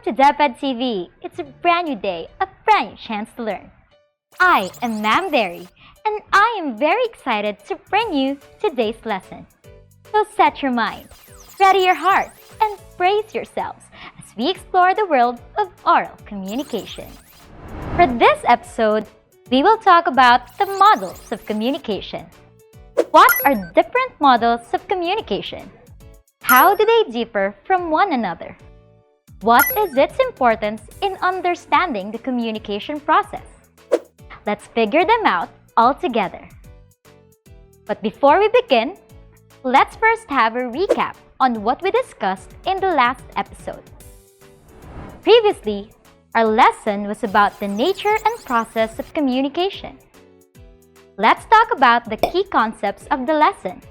to DepEd TV. It's a brand new day, a brand new chance to learn. I am Ma'am Derry, and I am very excited to bring you today's lesson. So set your mind, ready your heart, and brace yourselves as we explore the world of oral communication. For this episode, we will talk about the models of communication. What are different models of communication? How do they differ from one another? What is its importance in understanding the communication process? Let's figure them out all together. But before we begin, let's first have a recap on what we discussed in the last episode. Previously, our lesson was about the nature and process of communication. Let's talk about the key concepts of the lesson.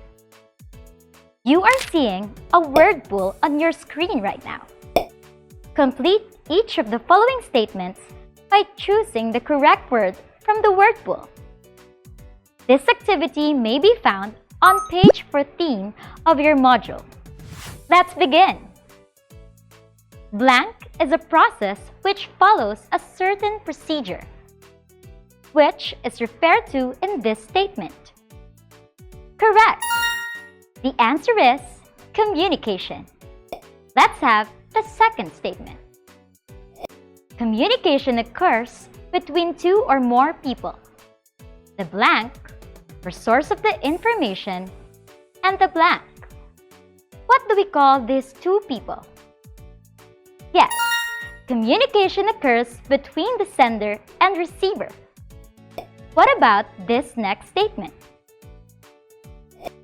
You are seeing a word pool on your screen right now. Complete each of the following statements by choosing the correct word from the word pool. This activity may be found on page 14 of your module. Let's begin. Blank is a process which follows a certain procedure, which is referred to in this statement. Correct. The answer is communication. Let's have the second statement. Communication occurs between two or more people. The blank, or source of the information, and the blank. What do we call these two people? Yes, communication occurs between the sender and receiver. What about this next statement?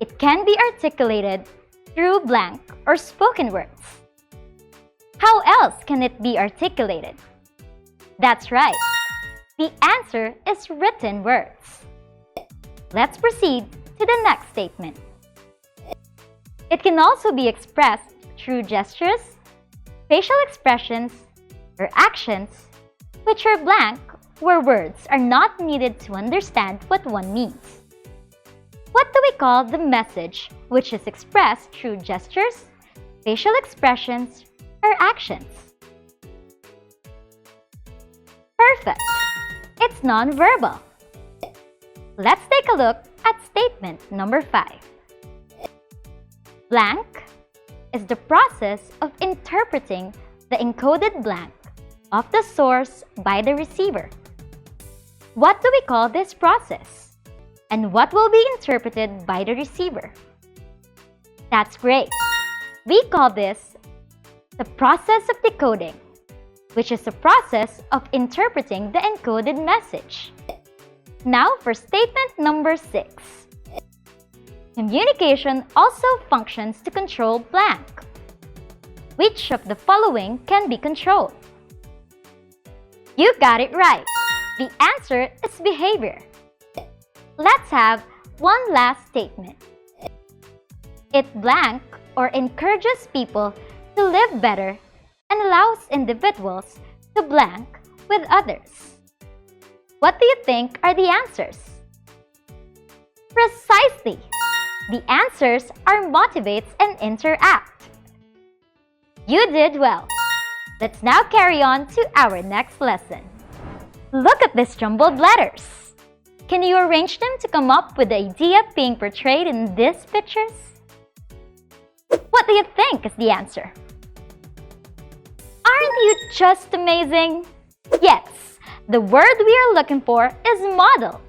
It can be articulated through blank or spoken words. How else can it be articulated? That's right. The answer is written words. Let's proceed to the next statement. It can also be expressed through gestures, facial expressions, or actions, which are blank where words are not needed to understand what one means. What do we call the message which is expressed through gestures, facial expressions, or actions? Perfect! It's nonverbal. Let's take a look at statement number 5. Blank is the process of interpreting the encoded blank of the source by the receiver. What do we call this process? And what will be interpreted by the receiver? That's great. We call this the process of decoding, which is the process of interpreting the encoded message. Now for statement number 6. Communication also functions to control blank. Which of the following can be controlled? You got it right. The answer is behavior. Let's have one last statement. It blank or encourages people to live better and allows individuals to blank with others. What do you think are the answers? Precisely! The answers are motivates and interact. You did well. Let's now carry on to our next lesson. Look at these jumbled letters. Can you arrange them to come up with the idea being portrayed in these pictures? What do you think is the answer? Aren't you just amazing? Yes, the word we are looking for is model.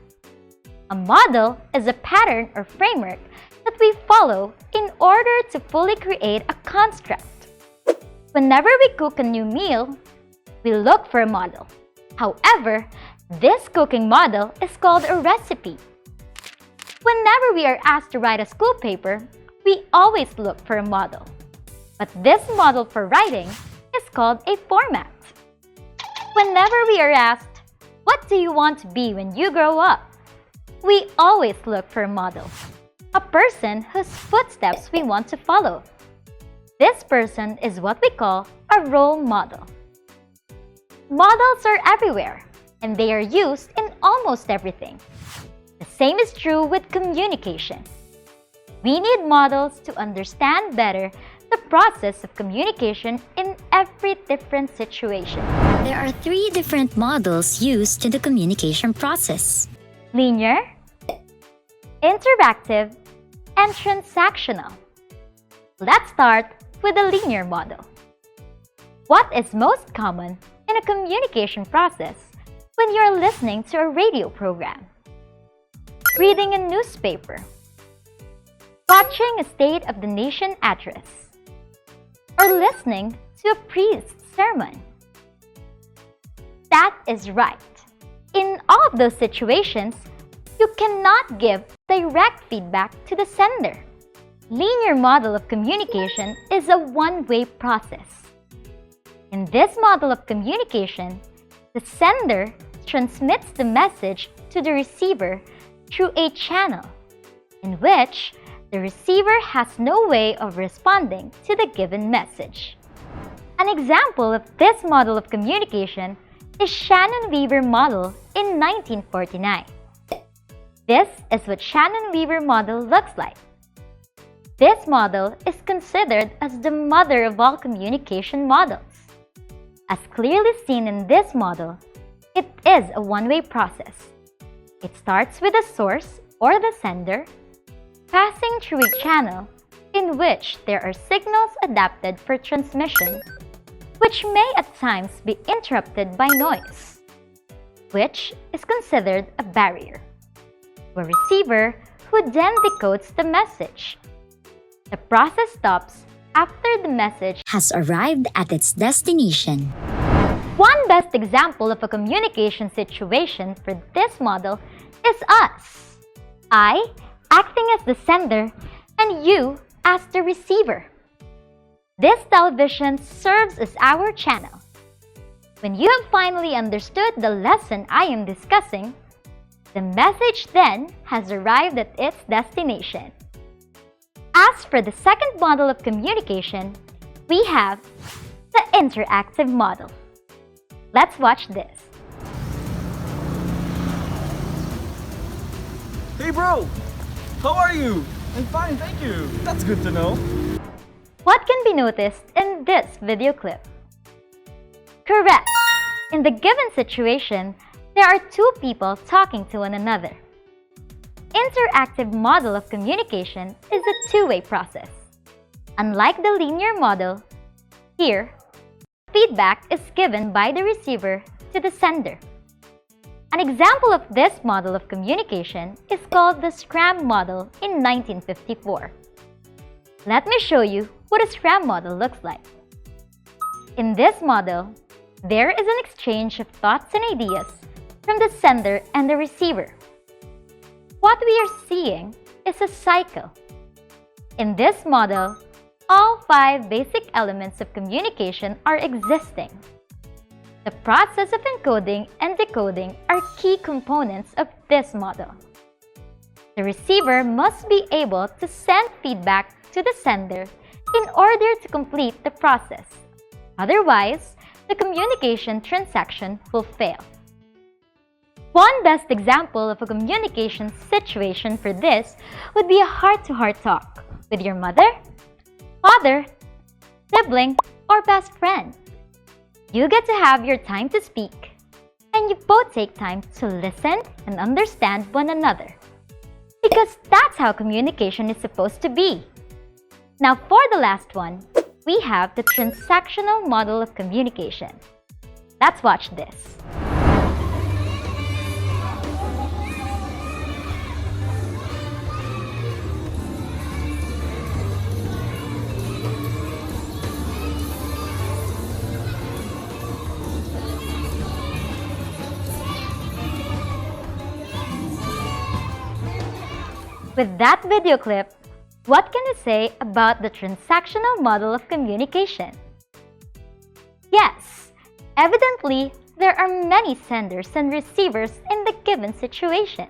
A model is a pattern or framework that we follow in order to fully create a construct. Whenever we cook a new meal, we look for a model. However, this cooking model is called a recipe. Whenever we are asked to write a school paper, we always look for a model. But this model for writing is called a format. Whenever we are asked, what do you want to be when you grow up? We always look for a model, a person whose footsteps we want to follow. This person is what we call a role model. Models are everywhere, and they are used in almost everything. The same is true with communication. We need models to understand better the process of communication in every different situation. There are three different models used in the communication process: Linear, interactive, and transactional. Let's start with the linear model. What is most common in a communication process when you're listening to a radio program, reading a newspaper, watching a State of the Nation address, or listening to a priest's sermon? That is right. In all of those situations, you cannot give direct feedback to the sender. Linear model of communication is a one-way process. In this model of communication, the sender transmits the message to the receiver through a channel in which the receiver has no way of responding to the given message. An example of this model of communication is Shannon-Weaver model in 1949. This is what Shannon-Weaver model looks like. This model is considered as the mother of all communication models. As clearly seen in this model, it is a one-way process. It starts with the source or the sender, passing through a channel in which there are signals adapted for transmission, which may at times be interrupted by noise, which is considered a barrier, to a receiver who then decodes the message. The process stops after the message has arrived at its destination. One best example of a communication situation for this model is us. I acting as the sender and you as the receiver. This television serves as our channel. When you have finally understood the lesson I am discussing, the message then has arrived at its destination. As for the second model of communication, we have the interactive model. Let's watch this. Hey bro! How are you? I'm fine, thank you. That's good to know. What can be noticed in this video clip? Correct! In the given situation, there are two people talking to one another. Interactive model of communication is a two-way process. Unlike the linear model, here, feedback is given by the receiver to the sender. An example of this model of communication is called the Sram Model in 1954. Let me show you what a Sram model looks like. In this model, there is an exchange of thoughts and ideas from the sender and the receiver. What we are seeing is a cycle. In this model, all 5 basic elements of communication are existing. The process of encoding and decoding are key components of this model. The receiver must be able to send feedback to the sender in order to complete the process. Otherwise, the communication transaction will fail. One best example of a communication situation for this would be a heart-to-heart talk with your mother, father, sibling, or best friend. You get to have your time to speak, and you both take time to listen and understand one another. Because that's how communication is supposed to be. Now for the last one, we have the transactional model of communication. Let's watch this. With that video clip, what can you say about the transactional model of communication? Yes, evidently, there are many senders and receivers in the given situation.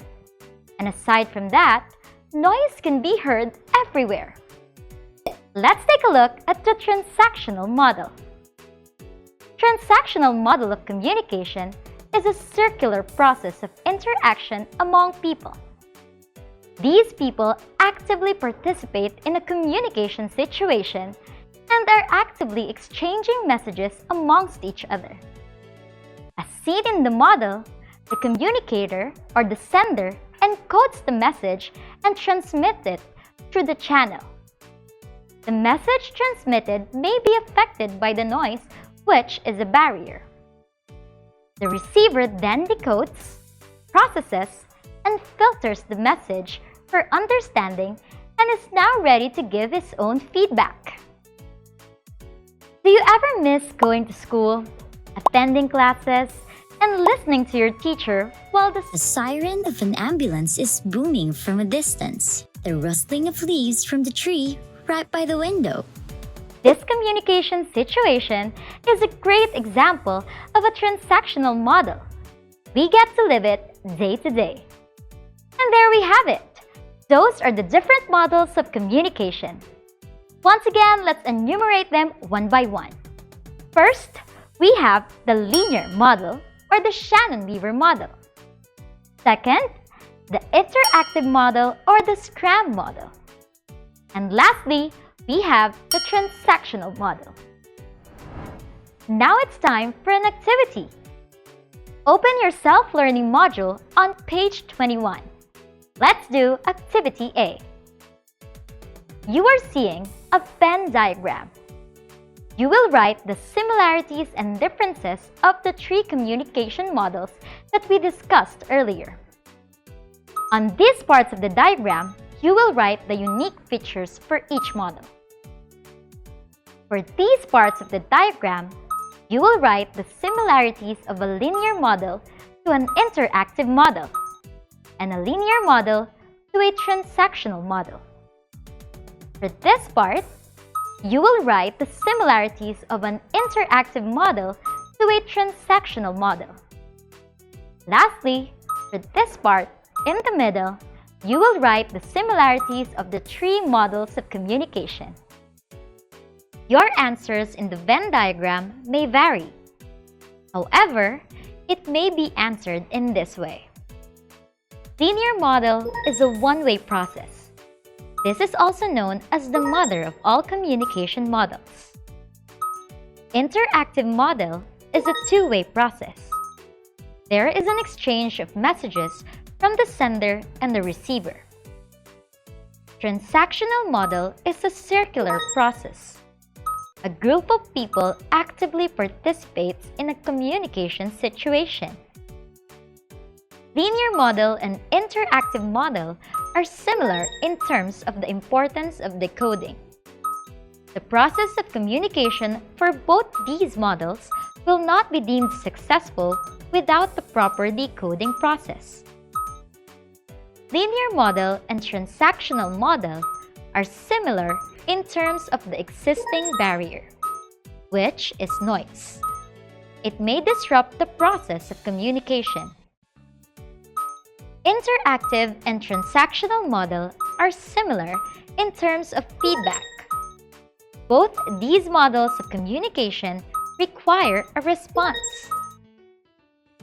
And aside from that, noise can be heard everywhere. Let's take a look at the transactional model. Transactional model of communication is a circular process of interaction among people. These people actively participate in a communication situation and are actively exchanging messages amongst each other. As seen in the model, the communicator or the sender encodes the message and transmits it through the channel. The message transmitted may be affected by the noise, which is a barrier. The receiver then decodes, processes, and filters the message for understanding and is now ready to give its own feedback. Do you ever miss going to school, attending classes, and listening to your teacher while The siren of an ambulance is booming from a distance. The rustling of leaves from the tree right by the window. This communication situation is a great example of a transactional model. We get to live it day to day. And there we have it. Those are the different models of communication. Once again, let's enumerate them one by one. First, we have the linear model or the Shannon model. Second, the interactive model or the Sram Model. And lastly, we have the transactional model. Now it's time for an activity. Open your self-learning module on page 21. Let's do activity A. You are seeing a Venn diagram. You will write the similarities and differences of the three communication models that we discussed earlier. On these parts of the diagram, you will write the unique features for each model. For these parts of the diagram, you will write the similarities of a linear model to an interactive model and a linear model to a transactional model. For this part, you will write the similarities of an interactive model to a transactional model. Lastly, for this part, in the middle, you will write the similarities of the three models of communication. Your answers in the Venn diagram may vary. However, it may be answered in this way. Linear model is a one-way process. This is also known as the mother of all communication models. Interactive model is a two-way process. There is an exchange of messages from the sender and the receiver. Transactional model is a circular process. A group of people actively participates in a communication situation. Linear model and interactive model are similar in terms of the importance of decoding. The process of communication for both these models will not be deemed successful without the proper decoding process. Linear model and transactional model are similar in terms of the existing barrier, which is noise. It may disrupt the process of communication. Interactive and transactional model are similar in terms of feedback. Both these models of communication require a response.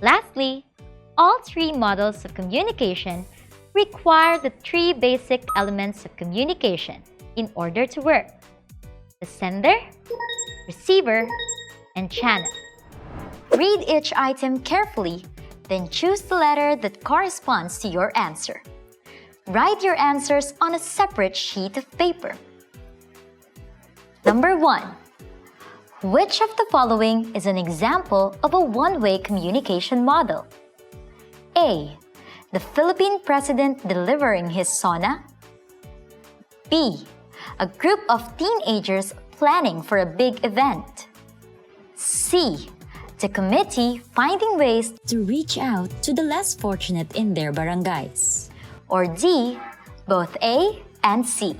Lastly, all three models of communication require the three basic elements of communication in order to work: the sender, receiver, and channel. Read each item carefully, then choose the letter that corresponds to your answer. Write your answers on a separate sheet of paper. Number 1. Which of the following is an example of a one-way communication model? A. The Philippine President delivering his SONA. B. A group of teenagers planning for a big event. C. The committee finding ways To reach out to the less fortunate in their barangays. or D. Both A and C.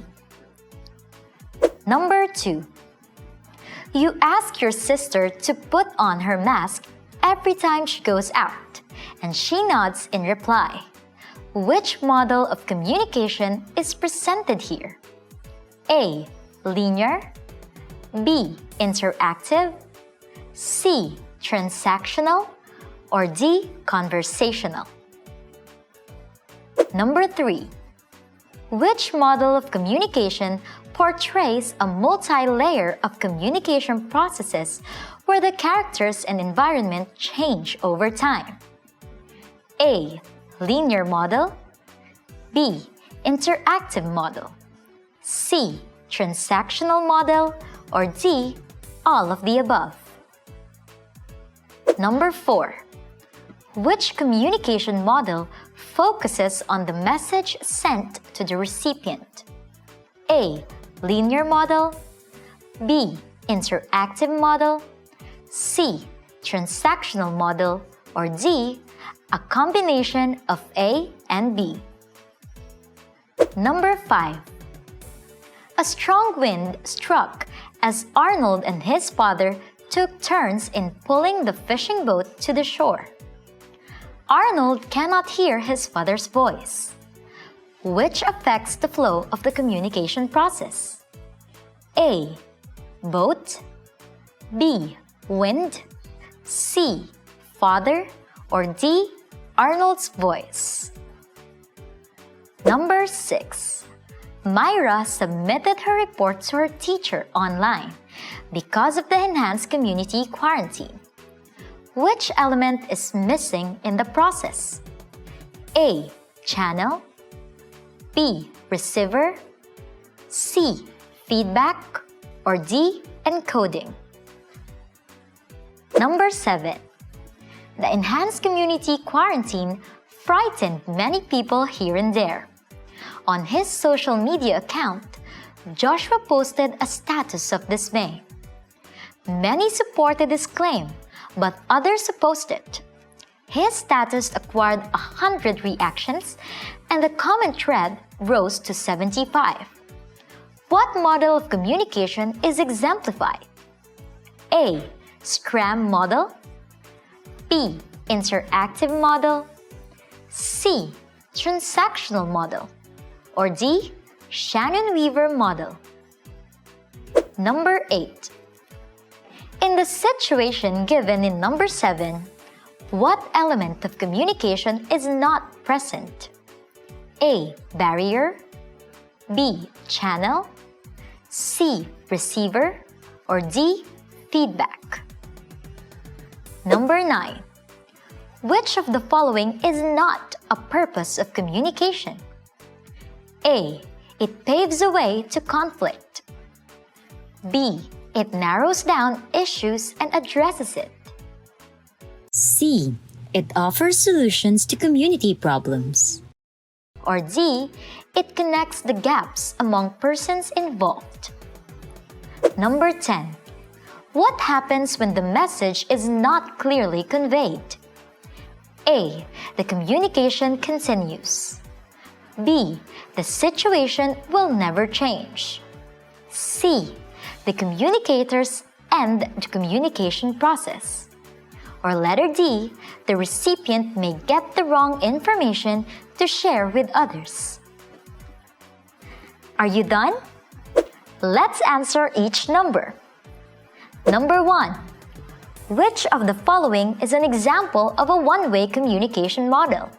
Number 2. You ask your sister to put on her mask every time she goes out, and she nods in reply. Which model of communication is presented here? A. Linear. B. Interactive. C. Transactional. Or D. Conversational. Number 3. Which model of communication portrays a multi-layer of communication processes where the characters and environment change over time? A. Linear model. B. Interactive model. C. Transactional model. Or D. All of the above. Number 4. Which communication model focuses on the message sent to the recipient? A. Linear model. B. Interactive model. C. Transactional model. Or D. A combination of A and B. Number 5. A strong wind struck as Arnold and his father took turns in pulling the fishing boat to the shore. Arnold cannot hear his father's voice, which affects the flow of the communication process. A. Boat. B. Wind. C. Father. Or D. Arnold's voice. Number 6. Myra submitted her report to her teacher online because of the enhanced community quarantine. Which element is missing in the process? A. Channel. B. Receiver. C. Feedback. Or D. Encoding. Number 7. The enhanced community quarantine frightened many people here and there. On his social media account, Joshua posted a status of dismay. Many supported his claim, but others opposed it. His status acquired 100 reactions, and the comment thread rose to 75. What model of communication is exemplified? A. Sram Model. B. Interactive model. C. Transactional model. Or D. Shannon-Weaver model. Number 8. In the situation given in number 7, what element of communication is not present? A. Barrier. B. Channel. C. Receiver. Or D. Feedback. Number 9. Which of the following is not a purpose of communication? A. It paves a way to conflict. B. It narrows down issues and addresses it. C. It offers solutions to community problems. Or D. It connects the gaps among persons involved. Number 10. What happens when the message is not clearly conveyed? A. The communication continues. B. The situation will never change. C. The communicators end the communication process. Or letter D. The recipient may get the wrong information to share with others. Are you done? Let's answer each number. Number 1. Which of the following is an example of a one-way communication model?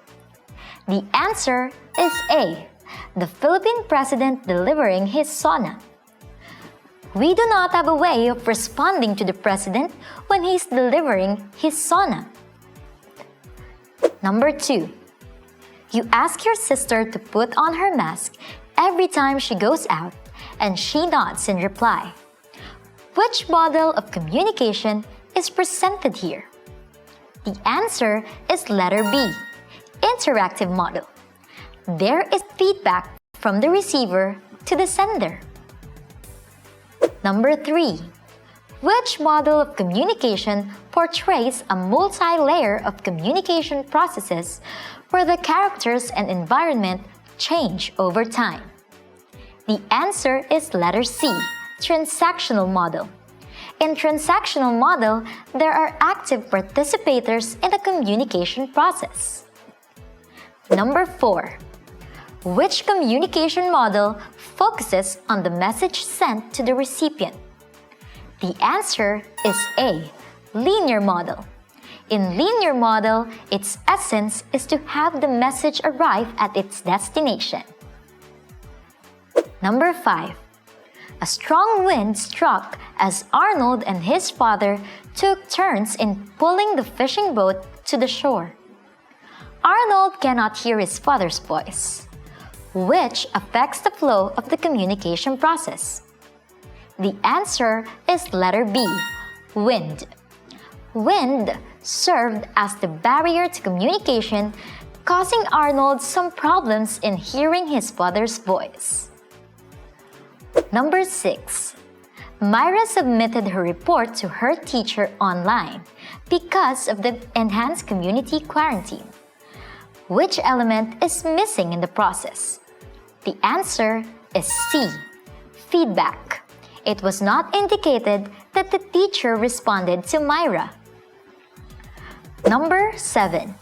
The answer is A. The Philippine President delivering his SONA. We do not have a way of responding to the President when he is delivering his SONA. Number 2. You ask your sister to put on her mask every time she goes out, and she nods in reply. Which model of communication is presented here? The answer is letter B, interactive model. There is feedback from the receiver to the sender. Number 3. Which model of communication portrays a multi-layer of communication processes where the characters and environment change over time? The answer is letter C, transactional model. In transactional model, there are active participators in the communication process. Number 4. Which communication model focuses on the message sent to the recipient? The answer is A, linear model. In linear model, its essence is to have the message arrive at its destination. Number 5. A strong wind struck as Arnold and his father took turns in pulling the fishing boat to the shore. Arnold cannot hear his father's voice, which affects the flow of the communication process. The answer is letter B, wind. Wind served as the barrier to communication, causing Arnold some problems in hearing his father's voice. Number 6. Myra submitted her report to her teacher online because of the enhanced community quarantine. Which element is missing in the process? The answer is C, feedback. It was not indicated that the teacher responded to Myra. Number 7.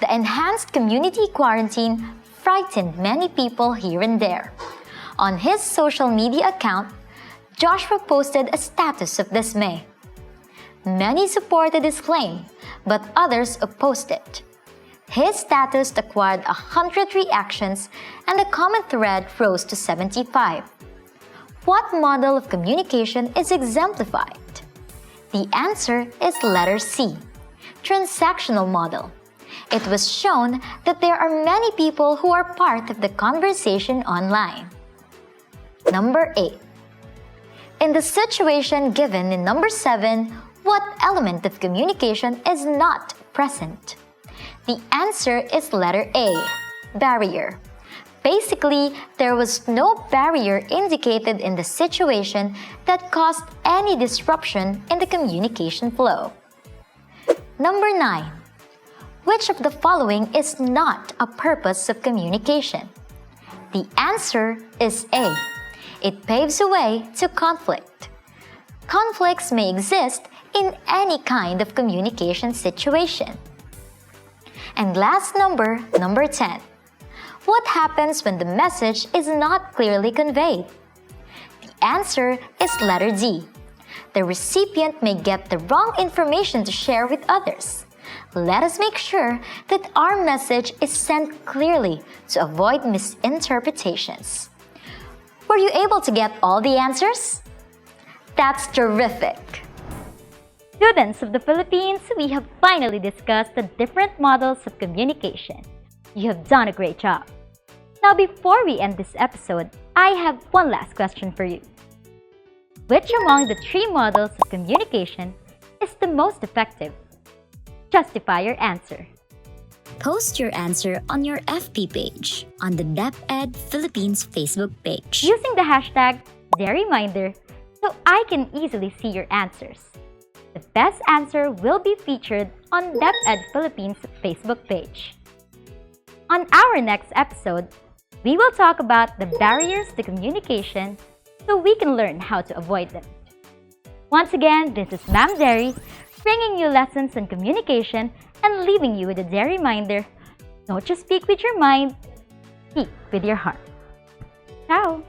The enhanced community quarantine frightened many people here and there. On his social media account, Joshua posted a status of dismay. Many supported his claim, but others opposed it. His status acquired 100 reactions and the comment thread rose to 75. What model of communication is exemplified? The answer is letter C, transactional model. It was shown that there are many people who are part of the conversation online. Number 8. In the situation given in number 7, what element of communication is not present? The answer is letter A, barrier. Basically, there was no barrier indicated in the situation that caused any disruption in the communication flow. Number 9. Which of the following is not a purpose of communication? The answer is A. It paves a way to conflict. Conflicts may exist in any kind of communication situation. And last number 10. What happens when the message is not clearly conveyed? The answer is letter D. The recipient may get the wrong information to share with others. Let us make sure that our message is sent clearly to avoid misinterpretations. Were you able to get all the answers? That's terrific! Students of the Philippines, we have finally discussed the different models of communication. You have done a great job. Now, before we end this episode, I have one last question for you. Which among the 3 models of communication is the most effective? Justify your answer. Post your answer on your FB page on the DepEd Philippines Facebook page. Using the hashtag #DerryMinder so I can easily see your answers. The best answer will be featured on DepEd Philippines Facebook page. On our next episode, we will talk about the barriers to communication so we can learn how to avoid them. Once again, this is Ma'am Derry, bringing you lessons on communication and leaving you with a Derry reminder: don't just speak with your mind, speak with your heart. Ciao!